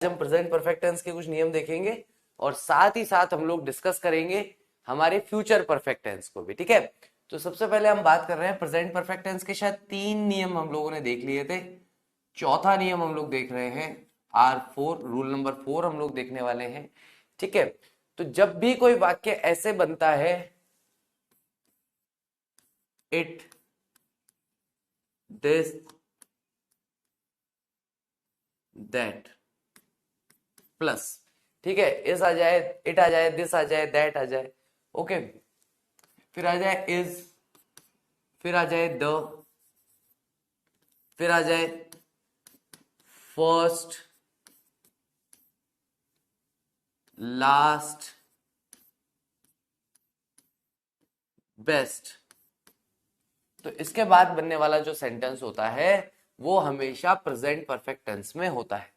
हम present perfect tense के कुछ नियम देखेंगे और साथ ही साथ हम लोग डिस्कस करेंगे हमारे फ्यूचर परफेक्ट टेंस को भी। ठीक है, तो सबसे पहले हम बात कर रहे हैं प्रेजेंट परफेक्ट टेंस के। शायद 3 नियम हम लोगों ने देख लिए थे, चौथा नियम हम लोग देख रहे हैं, R4 रूल नंबर 4 हम लोग देखने वाले हैं। ठीक है, तो जब भी कोई वाक्य ऐसे बनता है, इट, दिस, दैट प्लस, ठीक है, इस आ जाए, इट आ जाए, दिस आ जाए, दैट आ जाए, ओके, फिर आ जाए इज, फिर आ जाए द, फिर आ जाए फर्स्ट, लास्ट, बेस्ट, तो इसके बाद बनने वाला जो सेंटेंस होता है वो हमेशा प्रेजेंट परफेक्ट टेंस में होता है।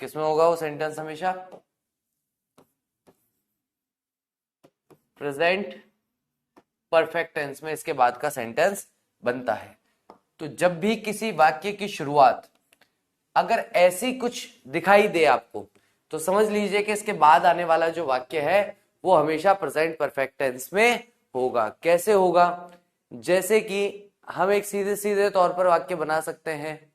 किसमें होगा वो सेंटेंस? हमेशा प्रेजेंट परफेक्ट टेंस में इसके बाद का सेंटेंस बनता है। तो जब भी किसी वाक्य की शुरुआत अगर ऐसी कुछ दिखाई दे आपको, तो समझ लीजिए कि इसके बाद आने वाला जो वाक्य है वो हमेशा प्रेजेंट परफेक्ट टेंस में होगा। कैसे होगा? जैसे कि हम एक सीधे सीधे तौर पर वाक्य बना सकते हैं,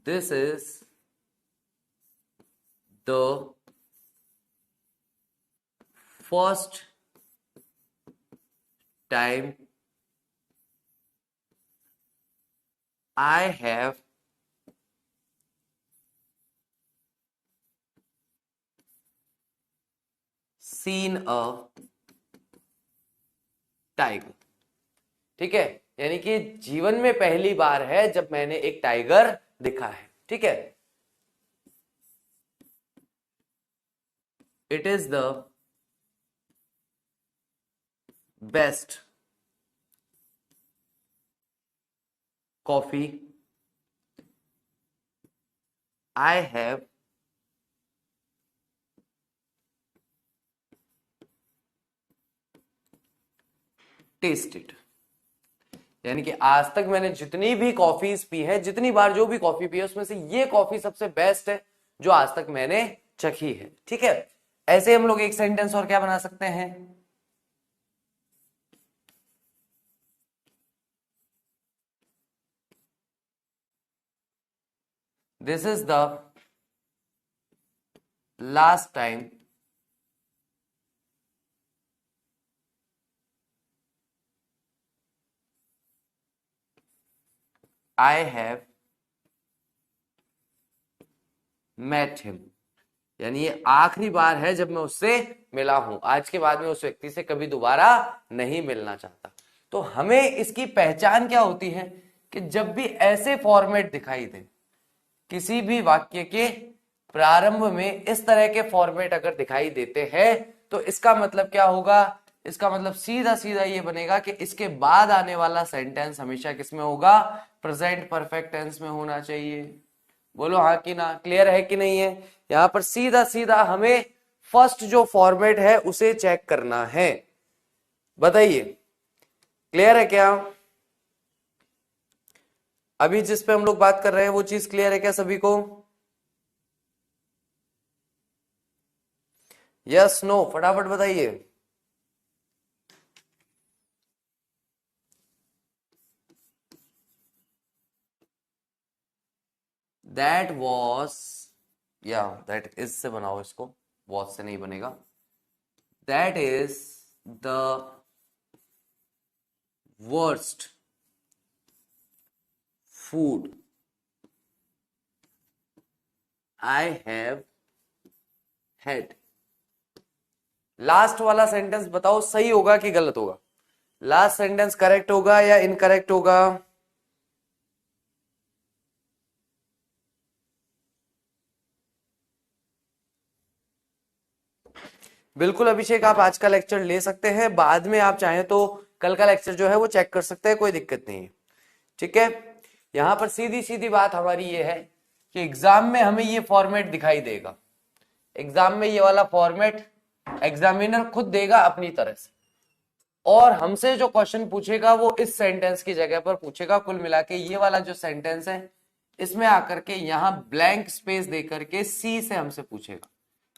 this is the first time I have seen a tiger। ठीक है, यानी कि जीवन में पहली बार है जब मैंने एक टाइगर देखा है। ठीक है, it is the best coffee I have tasted। यानी कि आज तक मैंने जितनी भी कॉफीज पी है, जितनी बार जो भी कॉफी पी है, उसमें से ये कॉफी सबसे बेस्ट है जो आज तक मैंने चखी है। ठीक है, ऐसे हम लोग एक सेंटेंस और क्या बना सकते हैं, this is the last time I have met him। यानी ये आखिरी बार है जब मैं उससे मिला हूं, आज के बाद में उस व्यक्ति से कभी दोबारा नहीं मिलना चाहता। तो हमें इसकी पहचान क्या होती है कि जब भी ऐसे फॉर्मेट दिखाई दे, किसी भी वाक्य के प्रारंभ में इस तरह के फॉर्मेट अगर दिखाई देते हैं, तो इसका मतलब क्या होगा? इसका मतलब सीधा सीधा ये बनेगा कि इसके बाद आने वाला सेंटेंस हमेशा किसमें होगा? प्रेजेंट परफेक्ट टेंस में होना चाहिए। बोलो हाँ कि ना? क्लियर है कि नहीं है? यहां पर सीधा सीधा हमें फर्स्ट जो फॉर्मेट है उसे चेक करना है। बताइए, क्लियर है क्या? अभी जिस पे हम लोग बात कर रहे हैं वो चीज क्लियर है क्या सभी को? यस नो फटाफट बताइए। दैट वॉज, या दैट इज से बनाओ इसको, वॉज से नहीं बनेगा। That is the worst food I have had. Last वाला सेंटेंस बताओ सही होगा कि गलत होगा? लास्ट सेंटेंस करेक्ट होगा या इनकरेक्ट होगा? बिल्कुल अभिषेक, आप आज का लेक्चर ले सकते हैं, बाद में आप चाहें तो कल का लेक्चर जो है वो चेक कर सकते हैं, कोई दिक्कत नहीं है। ठीक है, यहां पर सीधी सीधी बात हमारी ये है कि एग्जाम में हमें ये फॉर्मेट दिखाई देगा। एग्जाम में ये वाला फॉर्मेट एग्जामिनर खुद देगा अपनी तरह से। और हमसे जो क्वेश्चन पूछेगा वो इस सेंटेंस की जगह पर पूछेगा। कुल मिला के ये वाला जो सेंटेंस है इसमें आकर के यहां ब्लैंक स्पेस दे करके सी से हमसे पूछेगा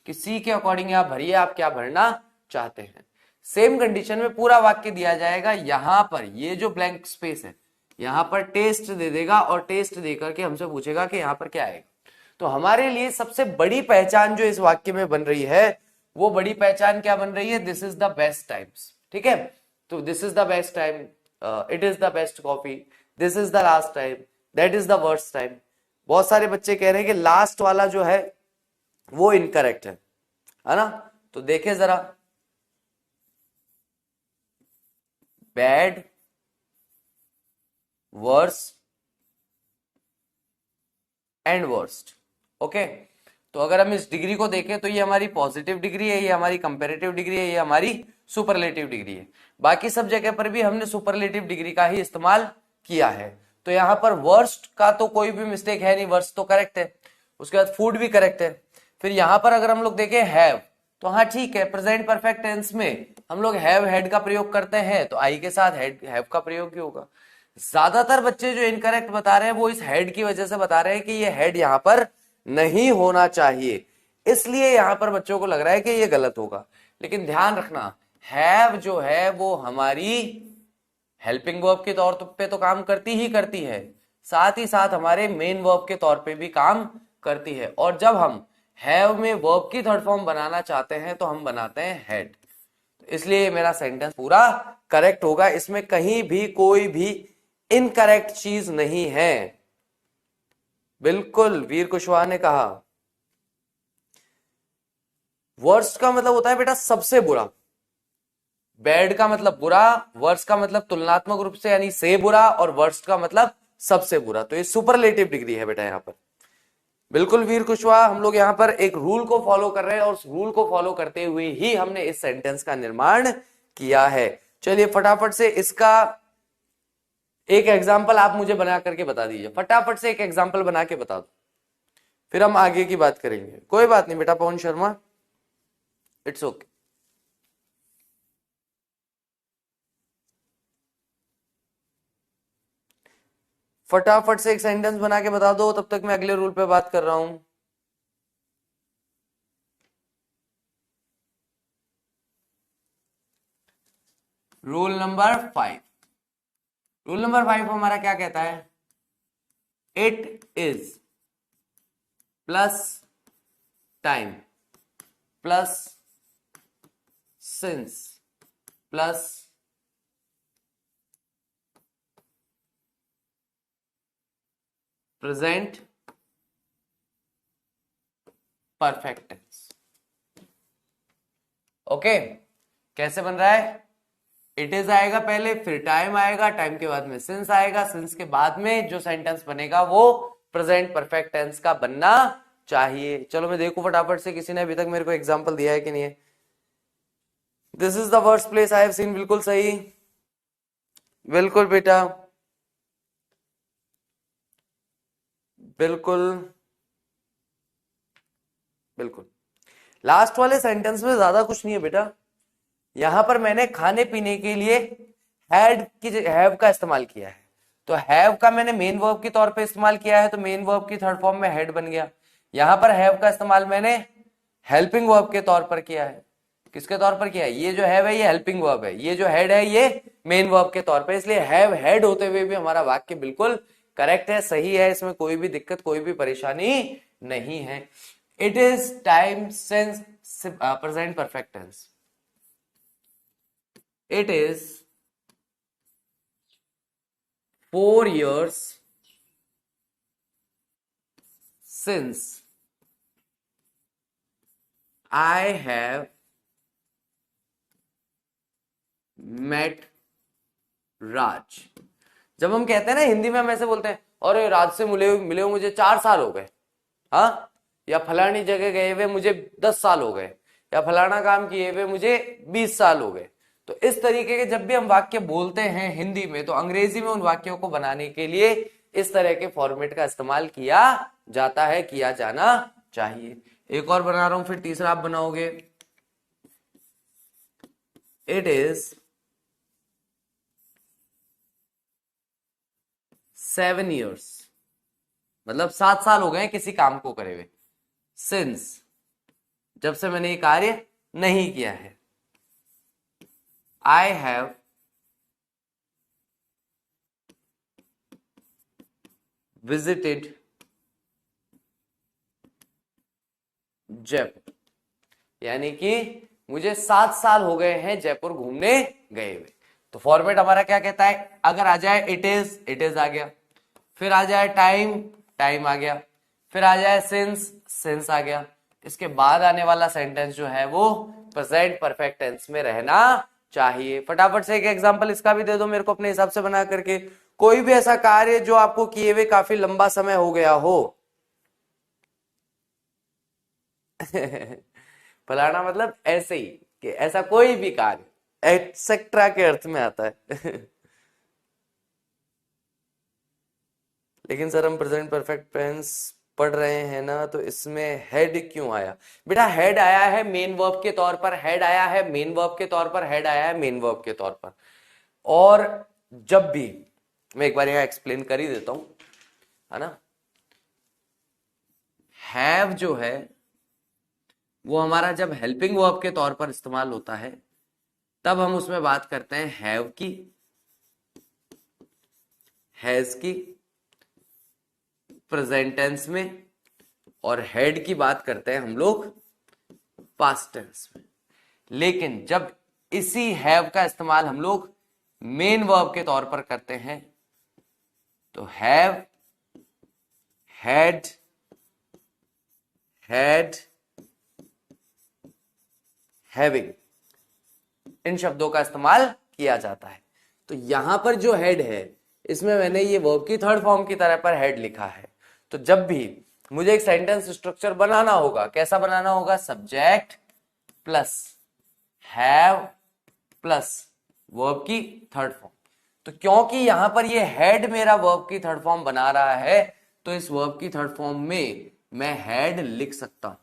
कि सी के अकॉर्डिंग आप भरिए, आप क्या भरना चाहते हैं। सेम कंडीशन में पूरा वाक्य दिया जाएगा, यहां पर ये जो ब्लैंक स्पेस है यहां पर टेस्ट दे देगा और टेस्ट दे करके हमसे पूछेगा कि यहां पर क्या आएगा। तो हमारे लिए सबसे बड़ी पहचान जो इस वाक्य में बन रही है वो बड़ी पहचान क्या बन रही है, this is the best times. ठीक है, तो this is the best time, it is the best coffee, this is the last time, that is the worst time. बहुत सारे बच्चे कह रहे हैं कि लास्ट वाला जो है वो इनकरेक्ट है ना। तो देखें जरा, bad, worse and worst. Okay, तो अगर हम इस डिग्री को देखें तो ये हमारी पॉजिटिव डिग्री है, ये हमारी कंपैरेटिव डिग्री है, ये हमारी सुपरलेटिव डिग्री है। बाकी सब जगह पर भी हमने सुपरलेटिव डिग्री का ही इस्तेमाल किया है। तो यहां पर वर्स्ट का तो कोई भी मिस्टेक है नहीं, वर्स्ट तो करेक्ट है। उसके बाद फूड भी करेक्ट है। फिर यहां पर अगर हम लोग देखें हैव, तो हाँ ठीक है, प्रेजेंट परफेक्ट टेंस में हम लोग हैव हेड का प्रयोग करते हैं, तो आई के साथ हैव का प्रयोग ही होगा। ज्यादातर बच्चे जो इनकरेक्ट बता रहे हैं वो इस हेड की वजह से बता रहे हैं कि ये हेड यहां पर नहीं होना चाहिए, इसलिए यहां पर बच्चों को लग रहा है कि ये गलत होगा। लेकिन ध्यान रखना, हैव जो है वो हमारी हेल्पिंग वर्ब के तौर पे तो काम करती ही करती है, साथ ही साथ हमारे मेन वर्ब के तौर पे भी काम करती है। और जब हम हैव में वर्ब की थर्ड फॉर्म बनाना चाहते हैं तो हम बनाते हैं हेड। इसलिए मेरा सेंटेंस पूरा करेक्ट होगा, इसमें कहीं भी कोई भी इनकरेक्ट चीज नहीं है। बिल्कुल, वीर कुशवाहा ने कहा। वर्स्ट का मतलब होता है बेटा सबसे बुरा, बैड का मतलब बुरा, वर्स का मतलब तुलनात्मक रूप से यानी से बुरा, और वर्स्ट का मतलब सबसे बुरा। तो ये सुपरलेटिव डिग्री है बेटा यहां पर। बिल्कुल वीर कुशवाहा, हम लोग यहां पर एक रूल को फॉलो कर रहे हैं और उस रूल को फॉलो करते हुए ही हमने इस सेंटेंस का निर्माण किया है। चलिए फटाफट से इसका एक एग्जाम्पल आप मुझे बना करके बता दीजिए, फटाफट से एक एग्जाम्पल बना के बता दो, फिर हम आगे की बात करेंगे। कोई बात नहीं बेटा पवन शर्मा, इट्स ओके। फटाफट से एक सेंटेंस बना के बता दो, तब तक मैं अगले रूल पे बात कर रहा हूं। रूल नंबर 5, रूल नंबर 5 हमारा क्या कहता है, it is plus time plus since plus present perfect tense. Okay, कैसे बन रहा है, इट इज आएगा पहले, फिर टाइम आएगा, टाइम के बाद में सिंस आएगा, सिंस के बाद में जो सेंटेंस बनेगा वो प्रेजेंट परफेक्ट टेंस का बनना चाहिए। चलो मैं देखूं फटाफट से, किसी ने अभी तक मेरे को एग्जांपल दिया है कि नहीं है। This is the worst place I have seen, बिल्कुल सही, बिल्कुल बेटा, बिल्कुल बिल्कुल। लास्ट वाले सेंटेंस में ज्यादा कुछ नहीं है बेटा, यहां पर मैंने खाने पीने के लिए हैव का इस्तेमाल किया है, तो हैव का मैंने मेन वर्ब के तौर पे इस्तेमाल किया है, तो मेन वर्ब की थर्ड फॉर्म में हेड बन गया। यहां पर हैव का इस्तेमाल मैंने हेल्पिंग वर्ब के तौर पर किया है। किसके तौर पर किया है, ये जो हैव है ये हेल्पिंग वर्ब है, ये जो हेड है ये मेन वर्ब के तौर पर, इसलिए हैव हेड होते हुए भी हमारा वाक्य बिल्कुल करेक्ट है, सही है, इसमें कोई भी दिक्कत कोई भी परेशानी नहीं है। It is time since present perfect tense, it is 4 years since I have met Raj. जब हम कहते हैं ना हिंदी में हम ऐसे बोलते हैं, और राज से मिले मिले मुझे 4 साल हो गए, हाँ, या फलानी जगह गए हुए मुझे 10 साल हो गए, या फलाना काम किए हुए मुझे 20 साल हो गए। तो इस तरीके के जब भी हम वाक्य बोलते हैं हिंदी में, तो अंग्रेजी में उन वाक्यों को बनाने के लिए इस तरह के फॉर्मेट का इस्तेमाल किया जाता है, किया जाना चाहिए। एक और बना रहा हूं, फिर तीसरा आप बनाओगे। इट इज 7 years, मतलब 7 साल हो गए किसी काम को करे हुए, सिंस, जब से मैंने ये कार्य नहीं किया है, आई हैव विजिटेड जयपुर, यानी कि मुझे 7 साल हो गए हैं जयपुर घूमने गए हुए। तो फॉर्मेट हमारा क्या कहता है, अगर आ जाए इट इज आ गया, फिर आ जाए टाइम आ गया, फिर आ जाए सिंस आ गया, इसके बाद आने वाला सेंटेंस जो है वो प्रेजेंट परफेक्ट टेंस में रहना चाहिए। फटाफट से एक एग्जांपल इसका भी दे दो मेरे को अपने हिसाब से बना करके, कोई भी ऐसा कार्य जो आपको किए हुए काफी लंबा समय हो गया हो। फलाना मतलब ऐसे ही कि ऐसा कोई भी कार्य, एक्सेट्रा के अर्थ में आता है। लेकिन सर हम प्रेजेंट परफेक्ट टेंस पढ़ रहे हैं ना, तो इसमें हेड क्यों आया? बेटा हेड आया है मेन वर्ब के तौर पर, हेड आया है मेन वर्ब के तौर पर, हेड आया है मेन वर्ब के तौर पर। और जब भी, मैं एक बार यहां एक्सप्लेन कर ही देता हूं, है ना, हैव जो है वो हमारा जब हेल्पिंग वर्ब के तौर पर इस्तेमाल होता है, तब हम उसमें बात करते हैं हैव की, हैज की प्रेजेंट टेंस में, और हेड की बात करते हैं हम लोग पास्ट टेंस में। लेकिन जब इसी हैव का इस्तेमाल हम लोग मेन वर्ब के तौर पर करते हैं, तो हैव, हैड, हैविंग, इन शब्दों का इस्तेमाल किया जाता है। तो यहां पर जो हेड है, इसमें मैंने ये वर्ब की थर्ड फॉर्म की तरह पर हेड लिखा है। तो जब भी मुझे एक सेंटेंस स्ट्रक्चर बनाना होगा, कैसा बनाना होगा, subject plus have plus verb की थर्ड फॉर्म। तो क्योंकि यहां पर ये हेड मेरा वर्ब की थर्ड फॉर्म बना रहा है, तो इस वर्ब की थर्ड फॉर्म में मैं हेड लिख सकता हूं।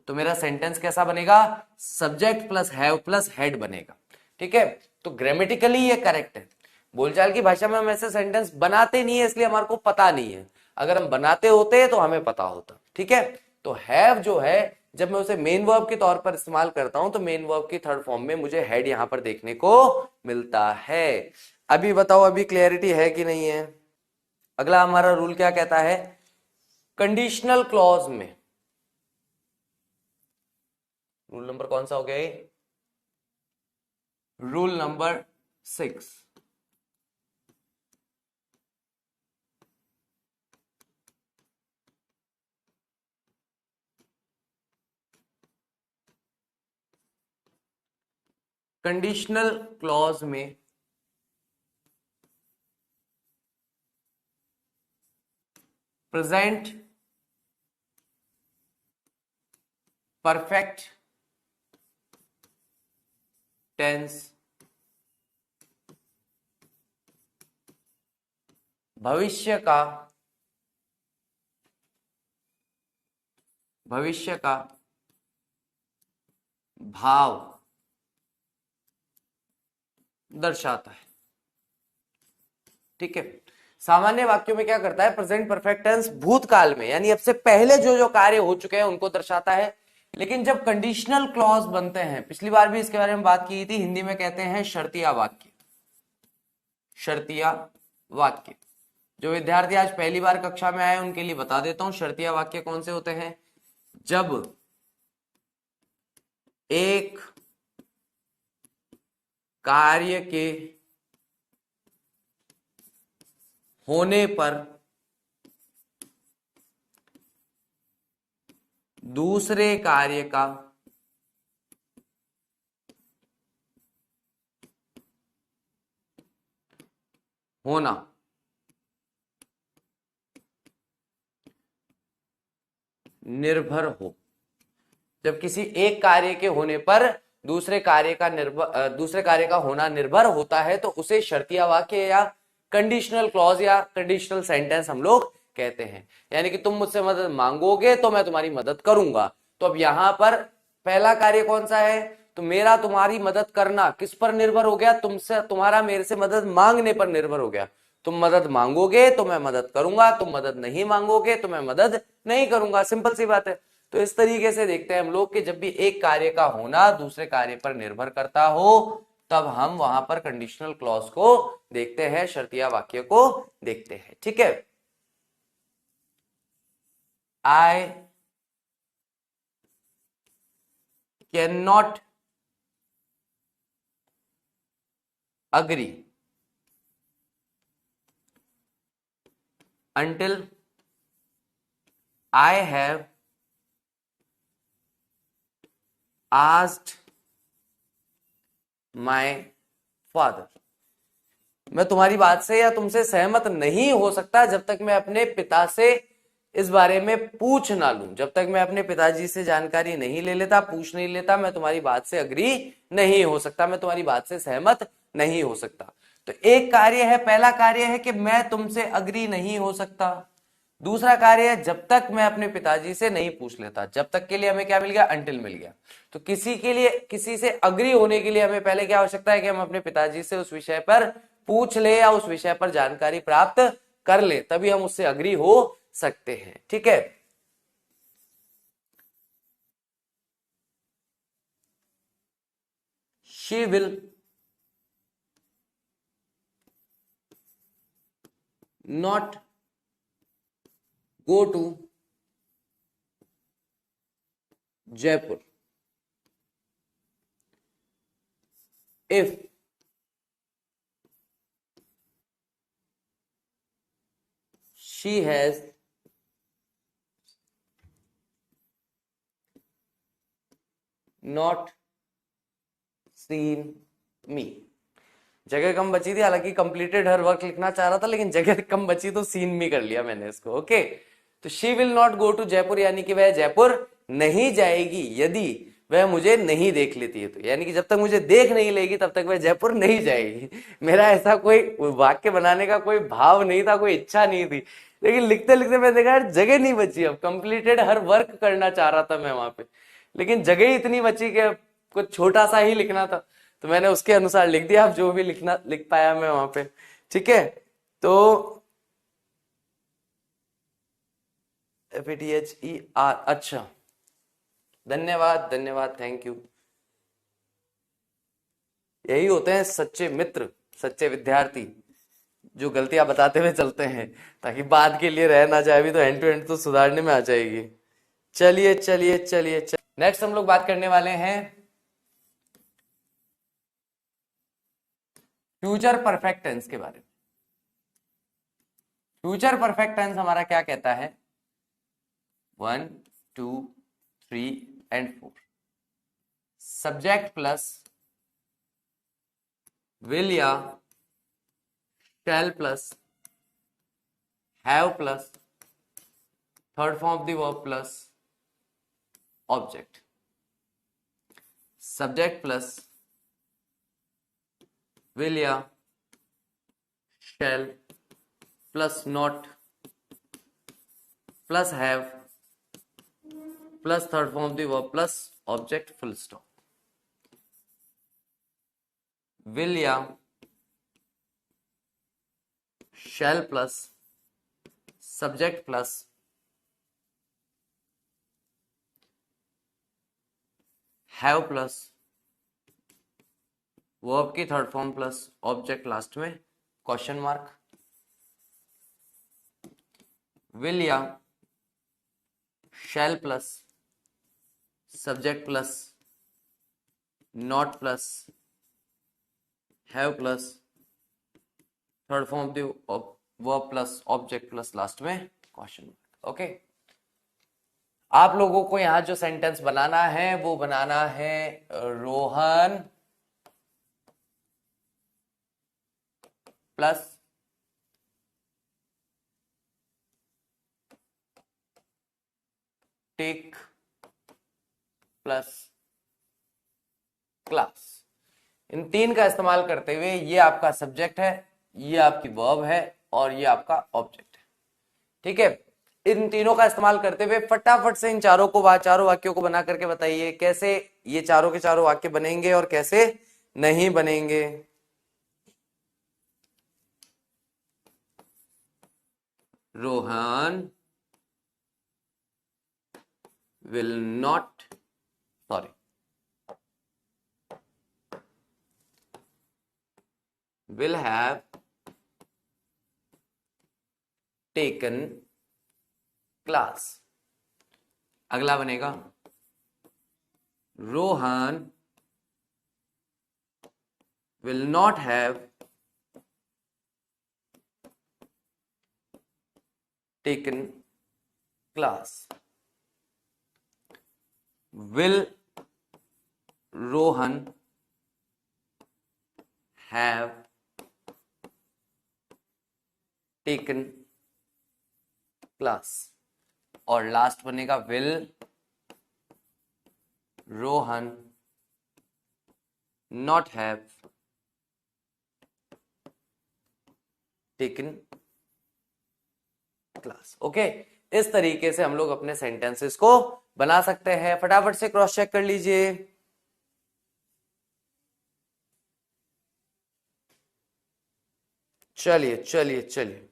तो मेरा सेंटेंस कैसा बनेगा, subject plus have plus head बनेगा। ठीक है, तो ग्रामेटिकली ये करेक्ट है। बोलचाल की भाषा में हम ऐसे सेंटेंस बनाते नहीं है, इसलिए हमारे को पता नहीं है। अगर हम बनाते होते तो हमें पता होता। ठीक है, तो हैव जो है, जब मैं उसे मेन वर्ब के तौर पर इस्तेमाल करता हूं, तो मेन वर्ब की थर्ड फॉर्म में मुझे हेड यहां पर देखने को मिलता है। अभी बताओ, अभी क्लियरिटी है कि नहीं है? अगला हमारा रूल क्या कहता है, कंडीशनल क्लॉज में, रूल नंबर कौन सा हो गया ये, रूल नंबर 6। कंडीशनल क्लॉज में प्रेजेंट परफेक्ट टेंस भविष्य का भाव दर्शाता है। ठीक है, सामान्य वाक्यों में क्या करता है, प्रेजेंट परफेक्ट टेंस भूतकाल में, यानी अब से पहले जो जो कार्य हो चुके हैं उनको दर्शाता है। लेकिन जब कंडीशनल क्लॉज बनते हैं, पिछली बार भी इसके बारे में बात की थी, हिंदी में कहते हैं शर्तिया वाक्य। शर्तिया वाक्य, जो विद्यार्थी आज पहली बार कक्षा में आए उनके लिए बता देता हूं, शर्तिया वाक्य कौन से होते हैं, जब एक कार्य के होने पर दूसरे कार्य का होना निर्भर हो। जब किसी एक कार्य के होने पर दूसरे कार्य का होना निर्भर होता है, तो उसे शर्तिया वाक्य या कंडीशनल क्लॉज या कंडीशनल सेंटेंस हम लोग कहते हैं। यानी कि तुम मुझसे मदद मांगोगे तो मैं तुम्हारी मदद करूंगा। तो अब यहां पर पहला कार्य कौन सा है, तो मेरा तुम्हारी मदद करना किस पर निर्भर हो गया, तुमसे, तुम्हारा मेरे से मदद मांगने पर निर्भर हो गया। तुम मदद मांगोगे तो मैं मदद करूंगा, तुम मदद नहीं मांगोगे तो मैं मदद नहीं करूंगा, सिंपल सी बात है। तो इस तरीके से देखते हैं हम लोग कि जब भी एक कार्य का होना दूसरे कार्य पर निर्भर करता हो तब हम वहां पर कंडीशनल क्लॉज को देखते हैं, शर्तिया वाक्य को देखते हैं। ठीक है, I can not agree until I have asked my father। मैं तुम्हारी बात से या तुमसे सहमत नहीं हो सकता जब तक मैं अपने पिता से इस बारे में पूछ ना लूं। जब तक मैं अपने पिताजी से जानकारी नहीं ले लेता, पूछ नहीं लेता, मैं तुम्हारी बात से अग्री नहीं हो सकता, मैं तुम्हारी बात से सहमत नहीं हो सकता। तो एक कार्य है, पहला कार्य है कि मैं तुमसे अग्री नहीं हो सकता। दूसरा कार्य है जब तक मैं अपने पिताजी से नहीं पूछ लेता। जब तक के लिए हमें क्या मिल गया, अंटिल मिल गया। तो किसी के लिए, किसी से अग्री होने के लिए हमें पहले क्या आवश्यकता है कि हम अपने पिताजी से उस विषय पर पूछ ले या उस विषय पर जानकारी प्राप्त कर ले, तभी हम उससे अग्री हो सकते हैं। ठीक है, she will not go to Jaipur if she has not seen me। जगह कम बची थी, हालांकि कंप्लीटेड हर वर्क लिखना चाह रहा था लेकिन जगह कम बची तो सीन मी कर लिया मैंने इसको। ओके, तो she will not go to Jaipur यानी कि वह जयपुर नहीं जाएगी यदि वह मुझे नहीं देख लेती है। तो यानी कि जब तक मुझे देख नहीं लेगी तब तक वह जयपुर नहीं जाएगी। मेरा ऐसा कोई वाक्य बनाने का कोई भाव नहीं था, कोई इच्छा नहीं थी, लेकिन लिखते लिखते मैं देखा यार जगह नहीं बची। अब कंप्लीटेड हर वर्क करना चाह रहा था मैं वहां पे, लेकिन जगह ही इतनी बची कि कुछ छोटा सा ही लिखना था, तो मैंने उसके अनुसार लिख दिया। अब जो भी लिख पाया मैं वहां पे। ठीक है, तो FATHER, अच्छा, धन्यवाद धन्यवाद, थैंक यू। यही होते हैं सच्चे मित्र, सच्चे विद्यार्थी, जो गलतियां बताते हुए चलते हैं ताकि बाद के लिए रह ना जाए, भी तो एंड टू एंड तो सुधारने में आ जाएगी। चलिए चलिए चलिए, नेक्स्ट हम लोग बात करने वाले हैं फ्यूचर परफेक्ट टेंस के बारे में। फ्यूचर परफेक्ट टेंस हमारा क्या कहता है, 1 2 3 एंड 4, सब्जेक्ट प्लस विल या shall plus have plus third form of the verb plus object. Subject plus will या shall plus not plus have plus third form of the verb plus object, full stop. Will या shall plus subject plus have plus verb की third form plus object last में question mark. Will या shall plus subject plus not plus have plus third form of the verb plus object plus last में question mark. Okay, आप लोगों को यहां जो sentence बनाना है वो बनाना है Rohan plus take plus class. इन तीन का इस्तेमाल करते हुए ये आपका सब्जेक्ट है, ये आपकी वर्ब है और ये आपका ऑब्जेक्ट है। ठीक है, इन तीनों का इस्तेमाल करते हुए फटाफट से इन चारों वाक्यों को बना करके बताइए कैसे ये चारों के चारों वाक्य बनेंगे और कैसे नहीं बनेंगे। Rohan will not, sorry, will have taken class. अगला बनेगा Rohan will not have taken class. Will Rohan have taken class? और लास्ट बनेगा will Rohan not have taken class. Okay, इस तरीके से हम लोग अपने सेंटेंसेस को बना सकते हैं. फटाफट से क्रॉस चेक कर लीजिए. चलिए चलिए चलिए,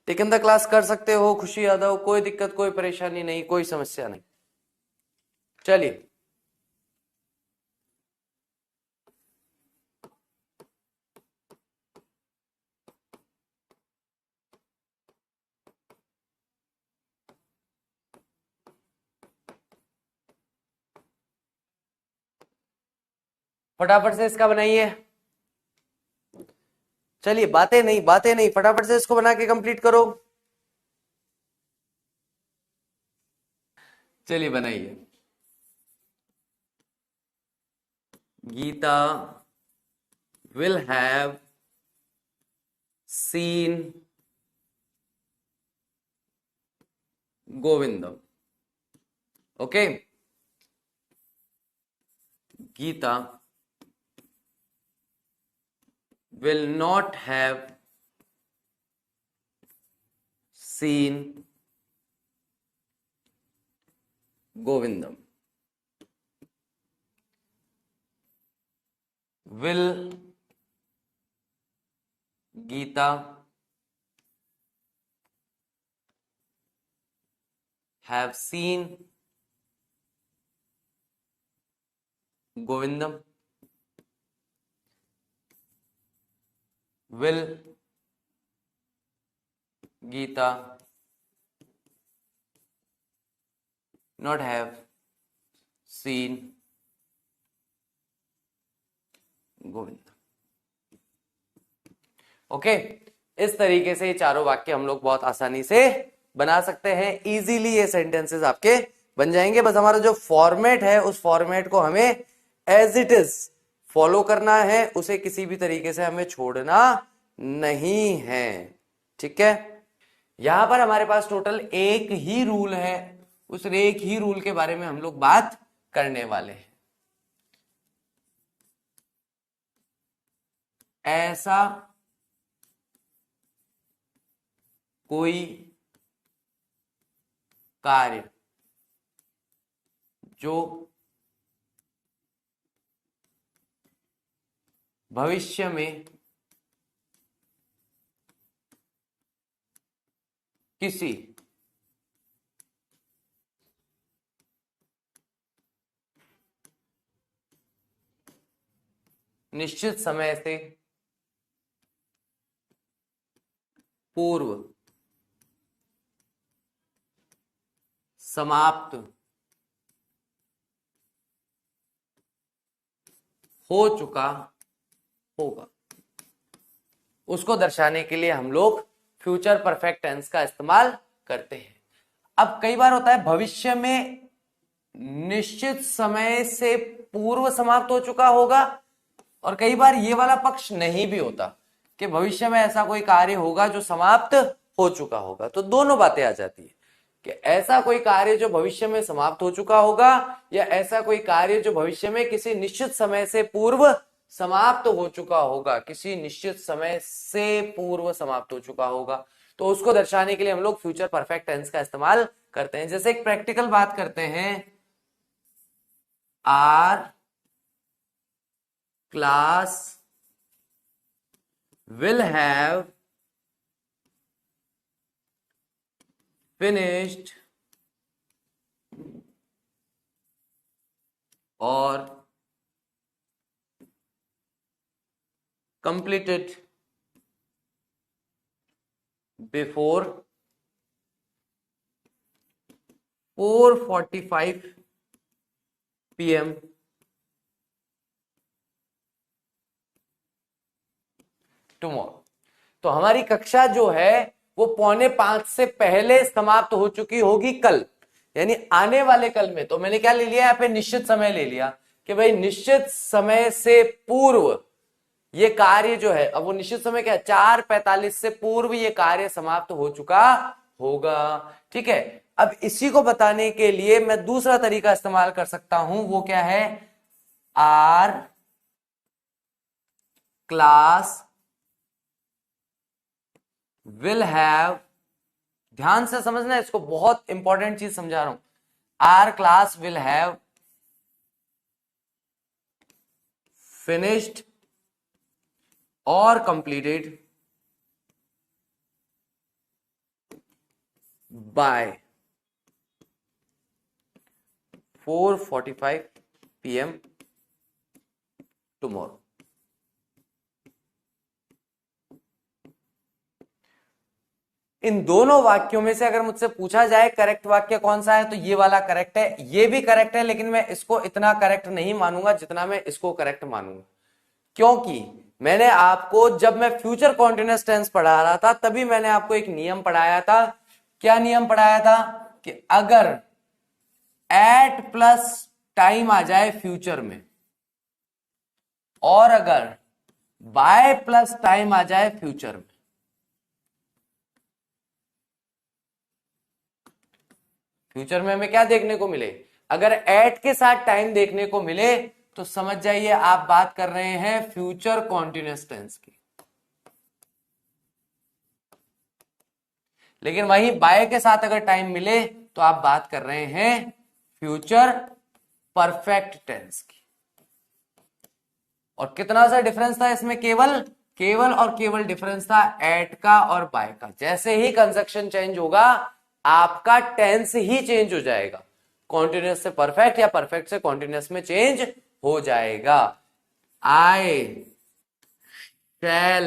टेकन द क्लास कर सकते हो खुशी यादव, कोई दिक्कत, कोई परेशानी नहीं, कोई समस्या नहीं. चलिए, फटाफट से इसका बनाइए. चलिए, बातें नहीं, फटाफट से इसको बना के कंप्लीट करो. चलिए बनाइए. Geeta will have seen Govindam. Okay, Geeta will not have seen Govindam. Will Geeta have seen Govindam? Will Geeta not have seen Govind. Okay, इस तरीके से ये चारों वाक्य हम लोग बहुत आसानी से बना सकते हैं. इजीली ये सेंटेंसेस आपके बन जाएंगे. बस हमारा जो फॉर्मेट है उस फॉर्मेट को हमें एज इट इज फॉलो करना है, उसे किसी भी तरीके से हमें छोड़ना नहीं है. ठीक है, यहां पर हमारे पास टोटल एक ही रूल है. उस एक ही रूल के बारे में हम लोग बात करने वाले हैं. ऐसा कोई कार्य जो भविष्य में किसी निश्चित समय से पूर्व समाप्त हो चुका होगा, उसको दर्शाने के लिए हम लोग फ्यूचर परफेक्ट टेंस का इस्तेमाल करते हैं. अब कई बार होता है भविष्य में निश्चित समय से पूर्व समाप्त हो चुका होगा, और कई बार ये वाला पक्ष नहीं भी होता कि भविष्य में ऐसा कोई कार्य होगा जो समाप्त हो चुका होगा. तो दोनों बातें आ जाती है कि ऐसा कोई कार्य जो भविष्य में समाप्त हो चुका होगा, या ऐसा कोई कार्य जो भविष्य में किसी निश्चित समय से पूर्व समाप्त हो चुका होगा, किसी निश्चित समय से पूर्व समाप्त हो चुका होगा. तो उसको दर्शाने के लिए हम लोग फ्यूचर परफेक्ट टेंस का इस्तेमाल करते हैं. जैसे एक प्रैक्टिकल बात करते हैं, our class will have finished or completed before 4:45 PM tomorrow. तो हमारी कक्षा जो है वो 4:45 से पहले समाप्त हो चुकी होगी कल, यानी आने वाले कल में। तो मैंने क्या ले लिया यहाँ पे, निश्चित समय ले लिया कि भाई निश्चित समय से पूर्व ये कार्य जो है, अब वो निश्चित समय क्या है, 4:45 से पूर्व ये कार्य समाप्त हो चुका होगा। ठीक है, अब इसी को बताने के लिए मैं दूसरा तरीका इस्तेमाल कर सकता हूं, वो क्या है, आर क्लास विल हैव, ध्यान से समझना इसको, बहुत इंपॉर्टेंट चीज समझा रहा हूं, our class will have finished or completed by 4:45 PM tomorrow. इन दोनों वाक्यों में से अगर मुझसे पूछा जाए करेक्ट वाक्य कौन सा है, तो ये वाला करेक्ट है, ये भी करेक्ट है, लेकिन मैं इसको इतना करेक्ट नहीं मानूंगा जितना मैं इसको करेक्ट मानूंगा। क्योंकि मैंने आपको, जब मैं फ्यूचर कॉन्टिन्यूअस टेंस पढ़ा रहा था, तभी मैंने आपको एक नियम पढ़ाया था। क्या नियम पढ़ाया था कि अगर एट प्लस टाइम आ जाए फ्यूचर में, और अगर बाय प्लस टाइम आ जाए फ्यूचर में, फ्यूचर में हमें क्या देखने को मिले, अगर एट के साथ टाइम देखने को मिले, तो समझ जाइए आप बात कर रहे हैं फ्यूचर कॉन्टिन्यूअस टेंस की। लेकिन वहीं बाय के साथ अगर टाइम मिले, तो आप बात कर रहे हैं फ्यूचर परफेक्ट टेंस की। और कितना सा डिफरेंस था इसमें, केवल और केवल डिफरेंस था एट का और बाय का। जैसे ही कंजक्शन चेंज होगा, आपका टेंस ही चेंज हो जाएगा, कॉन्टिन्यूअस से परफेक्ट या परफेक्ट से कॉन्टिन्यूअस में चेंज हो जाएगा। I shall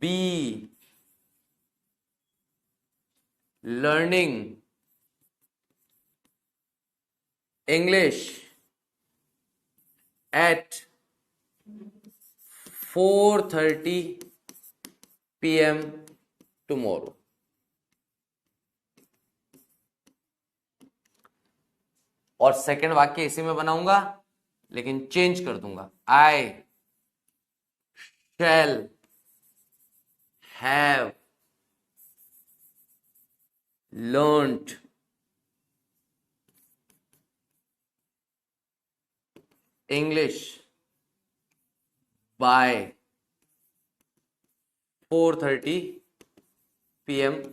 be learning English at 4:30 PM tomorrow. और सेकंड वाक्य इसी में बनाऊंगा, लेकिन चेंज कर दूंगा, I shall have learned English by 4:30 PM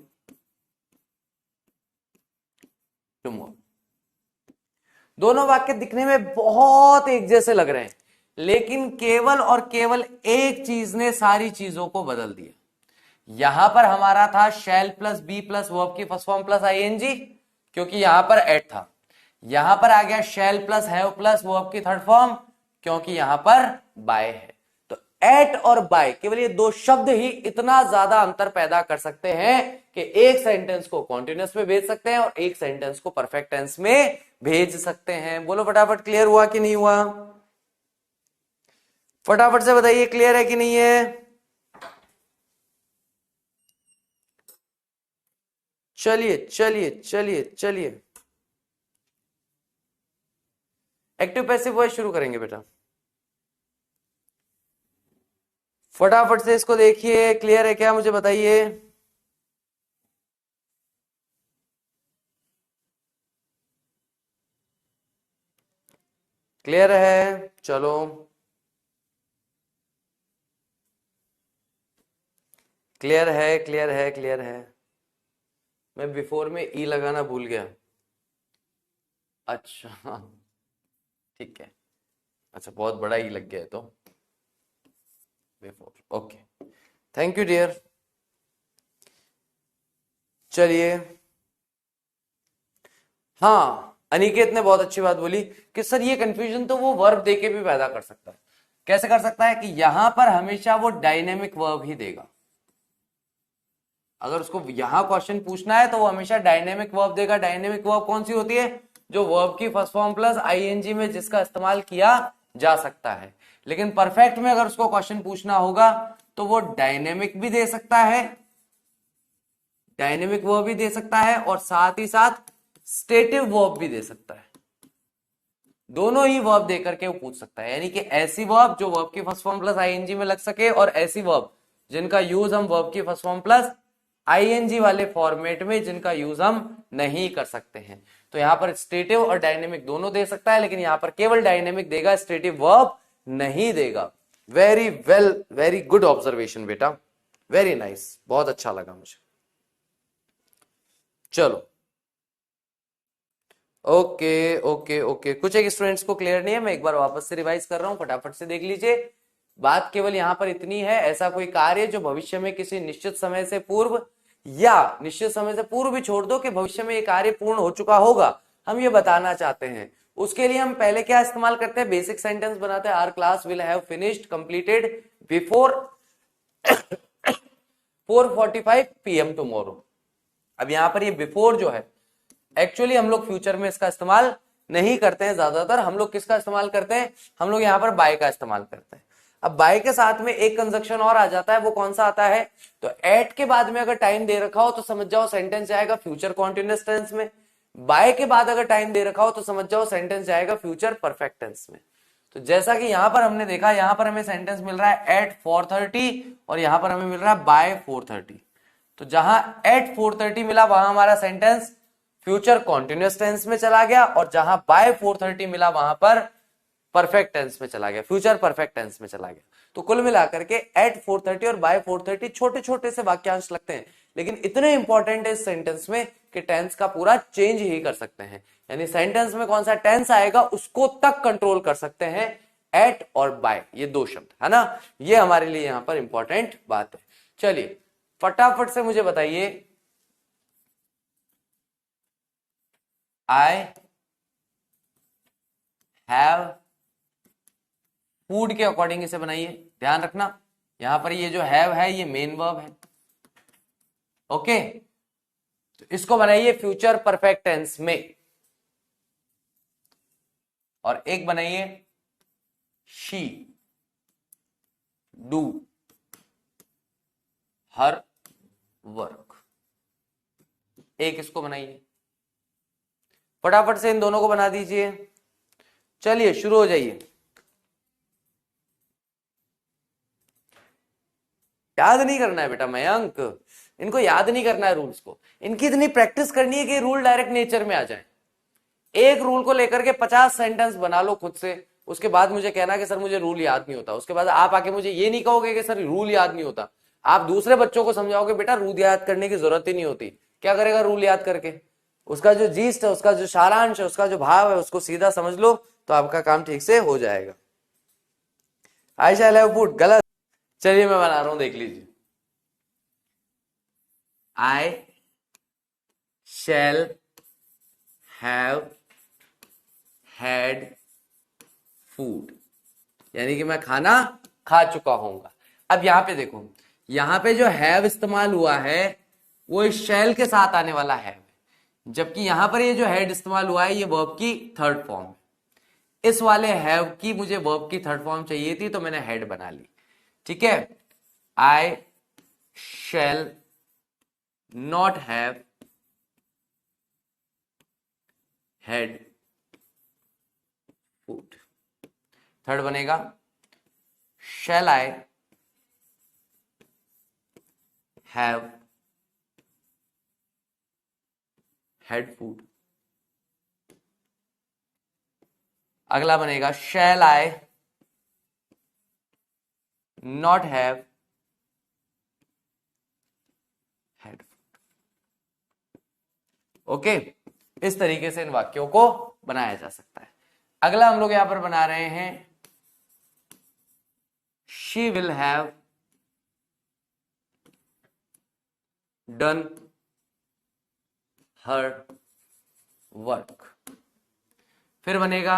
tomorrow. दोनों वाक्य दिखने में बहुत एक जैसे लग रहे हैं, लेकिन केवल और केवल एक चीज ने सारी चीजों को बदल दिया। यहां पर हमारा था shall plus be plus verb की फर्स्ट फॉर्म प्लस आईएनजी, क्योंकि यहां पर एट था। यहां पर आ गया shall plus have plus verb की थर्ड फॉर्म, क्योंकि यहां पर बाय है। तो एट और बाय, केवल ये दो शब्द ही इतना ज्यादा अंतर पैदा कर सकते हैं कि एक सेंटेंस को कॉन्टिन्यूअस में भेज सकते हैं और एक सेंटेंस को परफेक्ट टेंस में भेज सकते हैं। बोलो फटाफट, क्लियर हुआ कि नहीं हुआ? फटाफट से बताइए, क्लियर है कि नहीं है? चलिए चलिए चलिए चलिए, एक्टिव पैसिव वॉइस शुरू करेंगे बेटा। फटाफट से इसको देखिए, क्लियर है क्या, मुझे बताइए। क्लियर है? चलो, क्लियर है, क्लियर है, क्लियर है। मैं बिफोर में ई लगाना भूल गया। अच्छा, ठीक है। अच्छा, बहुत बड़ा ई लग गया है तो before, okay. Thank you dear. चलिए, हाँ, अनिकेत ने बहुत अच्छी बात बोली कि सर ये कंफ्यूजन तो वो वर्ब देके भी पैदा कर सकता है। कैसे कर सकता है कि यहां पर हमेशा वो डायनेमिक वर्ब ही देगा। अगर उसको यहां क्वेश्चन पूछना है तो वो हमेशा डायनेमिक वर्ब देगा। डायनेमिक वर्ब कौन सी होती है? जो वर्ब की फर्स्ट फॉर्म प्लस आईएनजी में जिसका इस्तेमाल किया जा सकता है। लेकिन परफेक्ट में अगर उसको क्वेश्चन पूछना होगा तो वो डायनेमिक भी दे सकता है, डायनेमिक वर्ब भी दे सकता है और साथ ही साथ स्टेटिव वर्ब भी दे सकता है। दोनों ही वर्ब देकर के वो पूछ सकता है। यानी कि ऐसी वर्ब जो वर्ब की फर्स्ट फॉर्म प्लस आईएनजी में लग सके और ऐसी वर्ब जिनका यूज हम वर्ब की फर्स्ट फॉर्म प्लस आईएनजी वाले फॉर्मेट में जिनका यूज हम नहीं कर सकते हैं। तो यहां पर स्टेटिव और डायनेमिक दोनों दे सकता है, लेकिन यहां पर केवल डायनेमिक देगा, स्टेटिव वर्ब नहीं देगा। Very well, very good observation बेटा, वेरी नाइस, बहुत अच्छा लगा मुझे। चलो ओके ओके ओके, कुछ एक स्टूडेंट्स को क्लियर नहीं है, मैं एक बार वापस से रिवाइज कर रहा हूं, फटाफट से देख लीजिए। बात केवल यहां पर इतनी है, ऐसा कोई कार्य जो भविष्य में किसी निश्चित समय से पूर्व, या निश्चित समय से पूर्व भी छोड़ दो कि भविष्य में ये कार्य पूर्ण हो चुका होगा, हम ये बताना चाहते हैं। उसके लिए हम पहले क्या इस्तेमाल करते हैं? बेसिक सेंटेंस बनाते हैं, our class will have finished completed before 4:45 PM tomorrow. अब यहां पर ये बिफोर जो है, एक्चुअली हम लोग फ्यूचर में इसका इस्तेमाल नहीं करते हैं। ज्यादातर हम लोग किसका इस्तेमाल करते हैं? हम लोग यहां पर बाय का इस्तेमाल करते हैं। अब बाय के साथ में एक कंजक्शन और आ जाता है, वो कौन सा आता है? तो एट के बाद में अगर टाइम दे रखा हो तो समझ जाओ सेंटेंस जाएगा फ्यूचर कॉन्टिन्यूअस टेंस में। बाय के बाद अगर टाइम दे रखा हो तो समझ जाओ सेंटेंस जाएगा फ्यूचर परफेक्ट टेंस में। तो जैसा कि यहां पर हमने देखा, यहां पर हमें सेंटेंस मिल रहा है एट 4:30 और यहां पर हमें मिल रहा है बाय 4:30। तो जहां एट 4:30 मिला वहां हमारा सेंटेंस फ्यूचर कॉन्टिन्यूअस टेंस में चला गया, और जहां बाय 4:30 मिला वहां पर परफेक्ट टेंस में चला गया, फ्यूचर परफेक्ट टेंस में चला गया। तो कुल मिलाकर के एट 4:30 और बाय 4:30 छोटे छोटे से वाक्यांश लगते हैं, लेकिन इतने इंपॉर्टेंट है इस सेंटेंस में कि टेंस का पूरा चेंज ही कर सकते हैं। यानी सेंटेंस में कौन सा टेंस आएगा उसको तक कंट्रोल कर सकते हैं एट और बाय, ये दो शब्द है ना। ये हमारे लिए यहां पर इंपॉर्टेंट बात है। चलिए फटाफट से मुझे बताइए, आई हैव फूड के अकॉर्डिंग इसे बनाइए। ध्यान रखना यहां पर ये जो हैव है ये मेन वर्ब है। ओके, तो इसको बनाइए फ्यूचर परफेक्ट टेंस में, और एक बनाइए शी डू हर वर्क। एक इसको बनाइए, फटाफट से इन दोनों को बना दीजिए। चलिए शुरू हो जाइए। याद नहीं करना है बेटा मयंक, इनको याद नहीं करना है रूल्स को, इनकी इतनी प्रैक्टिस करनी है कि रूल डायरेक्ट नेचर में आ जाए। एक रूल को लेकर के 50 सेंटेंस बना लो खुद से, उसके बाद मुझे कहना कि सर मुझे रूल याद नहीं होता। उसके बाद आप आके मुझे ये नहीं कहोगे कि सर रूल याद नहीं होता। आप दूसरे बच्चों को समझाओगे बेटा रूल याद करने की जरूरत ही नहीं होती। क्या करेगा रूल याद करके? उसका जो जीस्ट है, उसका जो सारांश है, उसका जो भाव है, उसको सीधा समझ लो तो आपका काम ठीक से हो जाएगा। आई शैल हैव फूड, गलत। चलिए मैं बना रहा हूं, देख लीजिए। आई शैल हैव हैड फूड, यानी कि मैं खाना खा चुका हूंगा। अब यहां पे देखो, यहां पे जो हैव इस्तेमाल हुआ है वो इस शैल के साथ आने वाला हैव है, जबकि यहां पर ये जो हैड इस्तेमाल हुआ है ये वर्ब की थर्ड फॉर्म है। इस वाले हैव की मुझे वर्ब की थर्ड फॉर्म चाहिए थी तो मैंने हैड बना ली। ठीक है, I shall not have had food. Third बनेगा shall I have had food. अगला बनेगा shall I not have had food. Okay, इस तरीके से इन वाक्यों को बनाया जा सकता है। अगला हम लोग यहां पर बना रहे हैं she will have done her work. फिर बनेगा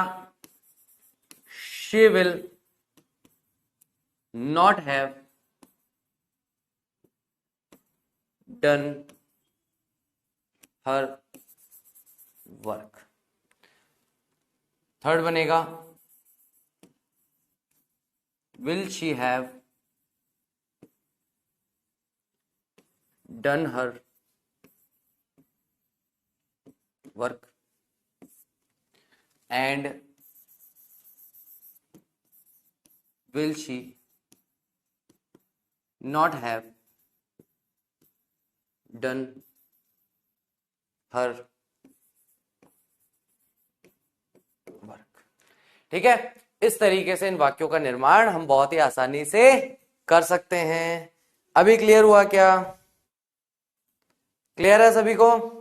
she will not have done her work. Third बनेगा will she have done her work and will she not have done her work। ठीक है, इस तरीके से इन वाक्यों का निर्माण हम बहुत ही आसानी से कर सकते हैं। अभी क्लियर हुआ क्या? क्लियर है सभी को?